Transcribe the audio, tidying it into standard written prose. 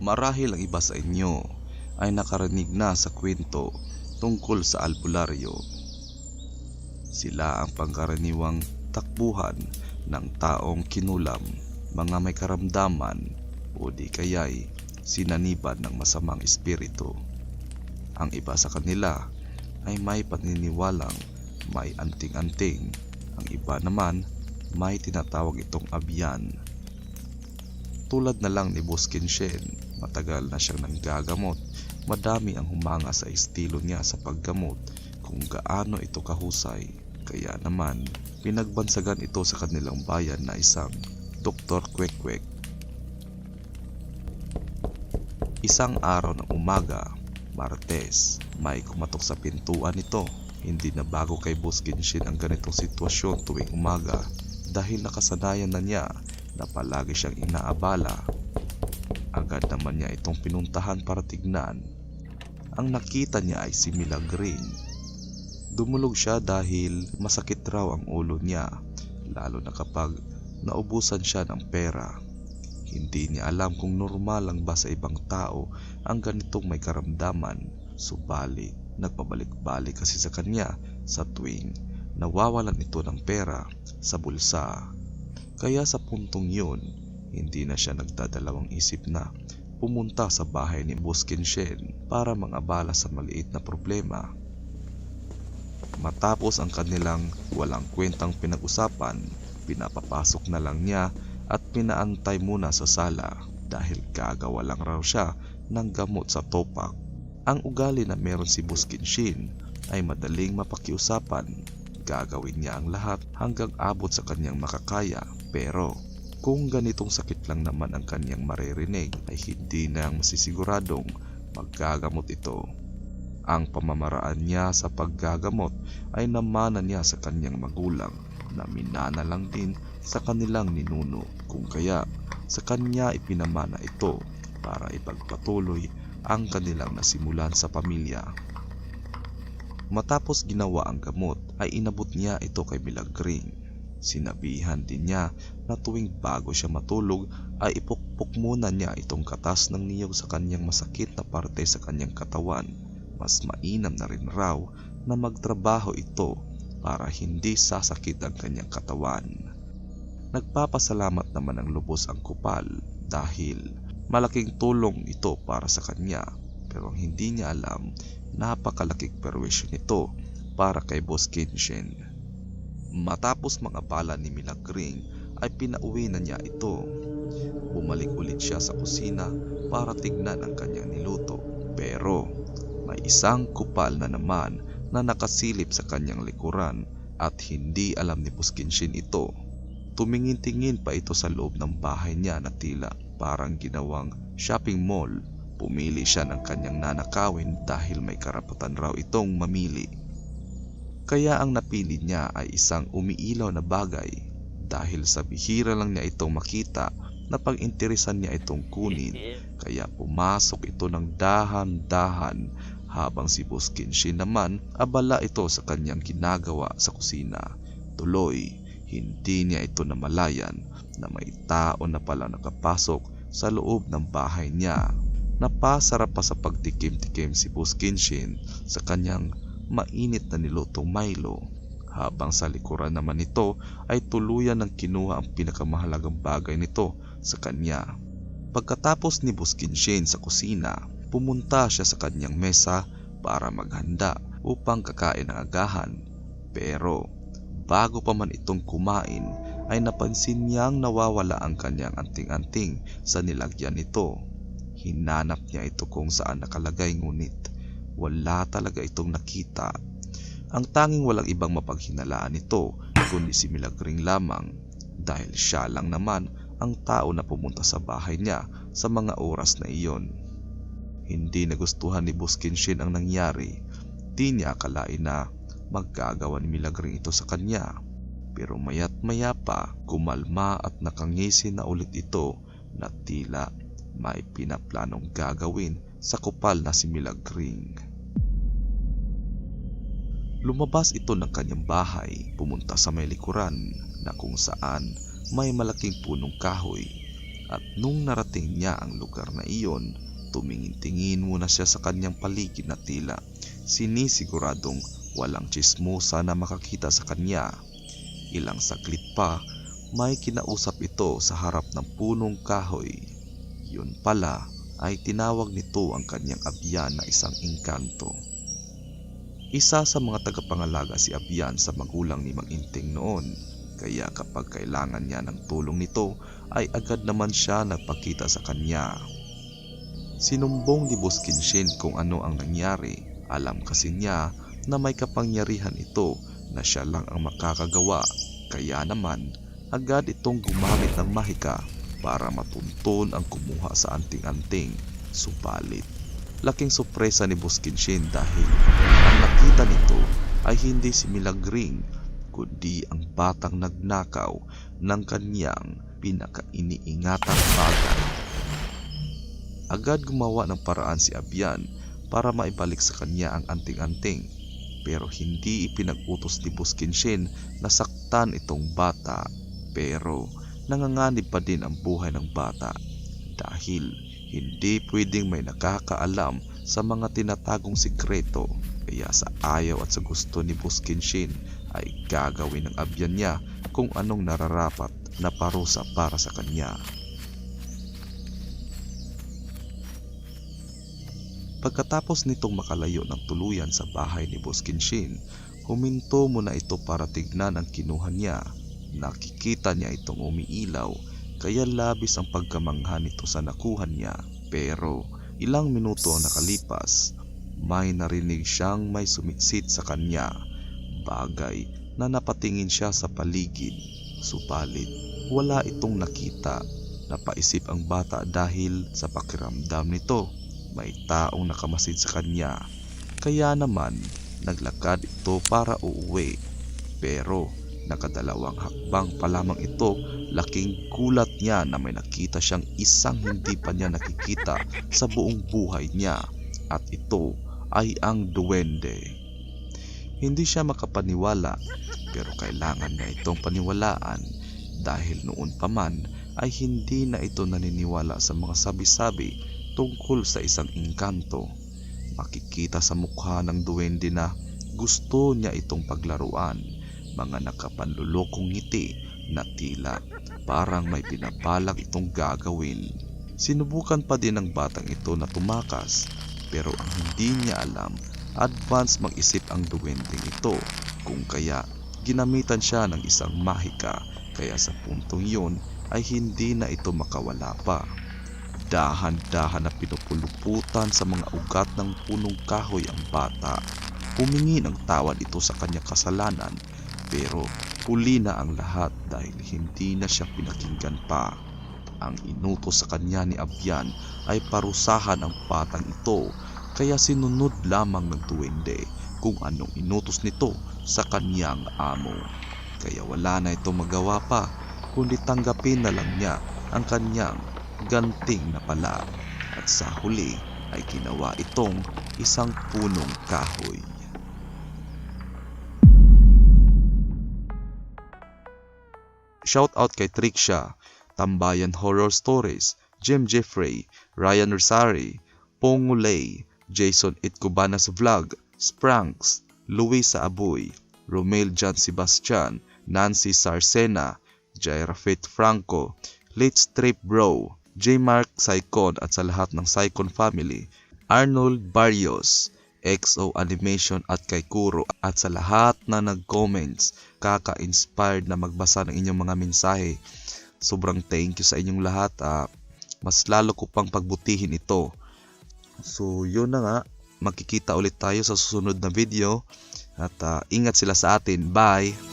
Marahil ang iba sa inyo ay nakarinig na sa kwento tungkol sa albularyo. Sila ang pangkaraniwang takbuhan ng taong kinulam, mga may karamdaman o di kaya'y sinaniban ng masamang espiritu. Ang iba sa kanila ay may paniniwalang may anting-anting, ang iba naman may tinatawag itong abyan. Tulad na lang ni Boss Kinshen, matagal na siyang nanggagamot, madami ang humanga sa estilo niya sa paggamot kung gaano ito kahusay. Kaya naman, pinagbansagan ito sa kanilang bayan na isang Dr. Kwek-Kwek. Isang araw ng umaga, Martes, may kumatok sa pintuan nito. Hindi na bago kay Boss Kinshen ang ganitong sitwasyon tuwing umaga dahil nakasanayan na niya na palagi siyang inaabala. Agad naman niya itong pinuntahan para tignan. Ang nakita niya ay si Milagring. Dumulog siya dahil masakit raw ang ulo niya, lalo na kapag naubusan siya ng pera. Hindi niya alam kung normal lang ba sa ibang tao ang ganitong may karamdaman, subalit nagpabalik-balik kasi sa kanya sa tuwing nawawalan ito ng pera sa bulsa. Kaya sa puntong yun, hindi na siya nagdadalawang isip na pumunta sa bahay ni Boss Kinshen para mangabala sa maliit na problema. Matapos ang kanilang walang kwentang pinag-usapan, pinapapasok na lang niya at pinaantay muna sa sala dahil gagawa lang raw siya ng gamot sa topak. Ang ugali na meron si Boss Kinshen ay madaling mapakiusapan. Gagawin niya ang lahat hanggang abot sa kanyang makakaya. Pero kung ganitong sakit lang naman ang kanyang maririnig ay hindi na masisiguradong maggagamot ito. Ang pamamaraan niya sa paggagamot ay namana niya sa kanyang magulang na minana lang din sa kanilang ninuno, kung kaya sa kanya ipinamana ito para ipagpatuloy ang kanilang nasimulan sa pamilya. Matapos ginawa ang gamot ay inabot niya ito kay Milagring. Sinabihan din niya na tuwing bago siya matulog ay ipukpok muna niya itong katas ng niyog sa kanyang masakit na parte sa kanyang katawan. Mas mainam na rin raw na magtrabaho ito para hindi sasakit ang kanyang katawan. Nagpapasalamat naman ang lubos ang kupal dahil malaking tulong ito para sa kanya, pero hindi niya alam napakalaking perwisyo nito para kay Boss Kinshen. Matapos mangabala ni Milagring ay pinauwi na niya ito. Bumalik ulit siya sa kusina para tignan ang kanyang niluto, pero may isang kupal na naman na nakasilip sa kanyang likuran at hindi alam ni Boss Kinshen ito. Tumingin-tingin pa ito sa loob ng bahay niya na tila parang ginawang shopping mall. Pumili siya ng kanyang nanakawin dahil may karapatan raw itong mamili. Kaya ang napili niya ay isang umiilaw na bagay dahil sa bihira lang niya itong makita na pag-interesan niya itong kunin. Kaya pumasok ito ng dahan-dahan habang si Boss Kinshen naman abala ito sa kanyang ginagawa sa kusina. Tuloy, hindi niya ito namalayan na may tao na pala nakapasok sa loob ng bahay niya. Napasarap pa sa pagtikim-tikim si Boss Kinshen sa kanyang mainit na nilutong Milo, habang sa likuran naman nito ay tuluyan ng kinuha ang pinakamahalagang bagay nito sa kanya. Pagkatapos ni Boss Kinshen sa kusina, pumunta siya sa kanyang mesa para maghanda upang kakain ng agahan. Pero bago pa man itong kumain ay napansin niyang nawawala ang kanyang anting-anting sa nilagyan nito. Hinanap niya ito kung saan nakalagay, ngunit wala talaga itong nakita. Ang tanging walang ibang mapaghinalaan nito kundi si Milagring lamang, dahil siya lang naman ang tao na pumunta sa bahay niya sa mga oras na iyon. Hindi nagustuhan ni Boss Kinshen ang nangyari. Di niya akalain na magagawa ni Milagring ito sa kanya. Pero maya't maya pa, kumalma at nakangisi na ulit ito na tila may pinaplanong gagawin sa kupal na si Milagring. Lumabas ito ng kanyang bahay, pumunta sa may likuran na kung saan may malaking punong kahoy At nung narating niya ang lugar na iyon, tumingin-tingin muna siya sa kanyang paligid na tila sinisiguradong walang tsismosa na makakita sa kanya. Ilang saglit pa, may kinausap ito sa harap ng punong kahoy. Yun pala ay tinawag nito ang kanyang abyan na isang engkanto. Isa sa mga tagapangalaga si Abyan sa magulang ni Mang Inting noon, kaya kapag kailangan niya ng tulong nito ay agad naman siya nagpakita sa kanya. Sinumbong ni Boss Kinshin kung ano ang nangyari. Alam kasi niya na may kapangyarihan ito na siya lang ang makakagawa, kaya naman agad itong gumamit ng mahika para matunton ang kumuha sa anting-anting. Subalit laking sorpresa ni Boss Kinshin dahil ang nakita nito ay hindi si Milagring kundi ang batang nagnakaw ng kanyang pinaka-iniingatang bagay. Agad gumawa ng paraan si Abyan para maibalik sa kanya ang anting-anting, pero hindi ipinag-utos ni Boss Kinshin na saktan itong bata. Pero nanganganib pa din ang buhay ng bata dahil hindi pwedeng may nakakaalam sa mga tinatagong sikreto, kaya sa ayaw at sa gusto ni Boss Kinshin ay gagawin ng Abyan niya kung anong nararapat na parusa para sa kanya. Pagkatapos nitong makalayo ng tuluyan sa bahay ni Boss Kinshin, huminto muna ito para tignan ang kinuha niya. Nakikita niya itong umiilaw, kaya labis ang pagkamangha nito sa nakuha niya. Pero ilang minuto ang nakalipas, may narinig siyang may sumitsit sa kanya, bagay na napatingin siya sa paligid. Subalit wala itong nakita. Napaisip ang bata dahil sa pakiramdam nito may taong nakamasid sa kanya, kaya naman naglakad ito para uuwi. Pero nakadalawang hakbang pa lamang ito, laking gulat niya na may nakita siyang isang hindi pa niya nakikita sa buong buhay niya, at ito ay ang duwende. Hindi siya makapaniwala, pero kailangan na itong paniwalaan dahil noon pa man ay hindi na ito naniniwala sa mga sabi-sabi tungkol sa isang engkanto. Makikita sa mukha ng duwende na gusto niya itong paglaruan, mga nakapanlulokong ngiti na tila parang may binabalak itong gagawin. Sinubukan pa din ng batang ito na tumakas, pero ang hindi niya alam, advance mag-isip ang duwendeng ito, kung kaya ginamitan siya ng isang mahika, kaya sa puntong yun ay hindi na ito makawala pa. Dahan-dahan na pinupuluputan sa mga ugat ng punong kahoy ang bata. Humingi ng tawad ito sa kanyang kasalanan, pero huli na ang lahat dahil hindi na siya pinakinggan pa. Ang inutos sa kanya ni Abyan ay parusahan ang batang ito, kaya sinunod lamang ng duwende kung anong inutos nito sa kanyang amo. Kaya wala na itong magawa pa kundi tanggapin na lang niya ang kanyang ganting na pala, at sa huli ay ginawa itong isang punong kahoy. Shout out kay Trixia, Tambayan Horror Stories, Jim Jeffrey, Ryan Rosari, Pongulay, Jason Itcubanas Vlog, Spranks, Luisa Aboy, Romel John Sebastian, Nancy Sarcena, Jairafit Franco, Let's Trip Bro, J. Mark Saicon at sa lahat ng Saicon family, Arnold Barrios, XO Animation at kay Kuro, at sa lahat na nag-comments, kaka-inspired na magbasa ng inyong mga mensahe. Sobrang thank you sa inyong lahat. Mas lalo ko pang pagbutihin ito. So yun na nga, makikita ulit tayo sa susunod na video at ingat sila sa atin. Bye!